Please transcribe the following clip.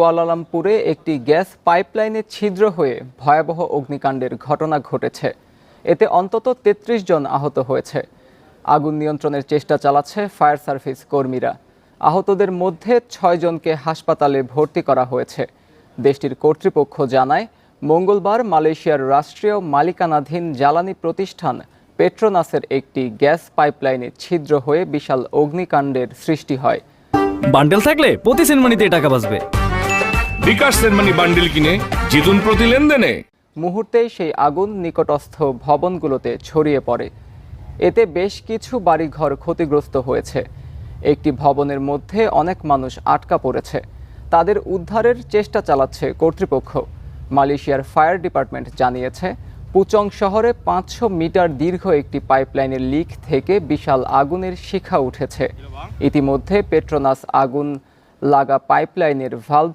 কুয়ালালামপুরে একটি গ্যাস পাইপলাইনে ছিদ্র হয়ে ভয়াবহ অগ্নিকাণ্ডের ঘটনা ঘটেছে। এতে অন্তত ৩৩ জন আহত হয়েছে। আগুন নিয়ন্ত্রণের চেষ্টা চালাচ্ছে ফায়ার সার্ভিস কর্মীরা। আহতদের মধ্যে ৬ জনকে হাসপাতালে ভর্তি করা হয়েছে। দেশটির কর্তৃপক্ষ জানায়, মঙ্গলবার মালয়েশিয়ার রাষ্ট্রীয় মালিকানাধীন জ্বালানি প্রতিষ্ঠান পেট্রোনাসের একটি গ্যাস পাইপলাইনে ছিদ্র হয়ে বিশাল অগ্নিকাণ্ডের সৃষ্টি হয়। বান্ডেল থাকলে প্রতি সেনমানিতে টাকা বাঁচবে। বিকাশ সেনমানি বান্ডেল কিনে জিতুন প্রতি লেনদেনে। মুহূর্তেই সেই আগুন নিকটস্থ ভবনগুলোতে ছড়িয়ে পড়ে। এতে বেশ কিছু বাড়িঘর ক্ষতিগ্রস্ত হয়েছে। একটি ভবনের মধ্যে অনেক মানুষ আটকা পড়েছে। তাদের উদ্ধারের চেষ্টা চালাচ্ছে কর্তৃপক্ষ। মালয়েশিয়ার ফায়ার ডিপার্টমেন্ট জানিয়েছে, পুচং শহরে ৫০০ মিটার দীর্ঘ একটি পাইপলাইনের লিক থেকে বিশাল আগুনের শিখা উঠেছে। ইতিমধ্যে পেট্রোনাস আগুন লাগা পাইপলাইনের ভালভ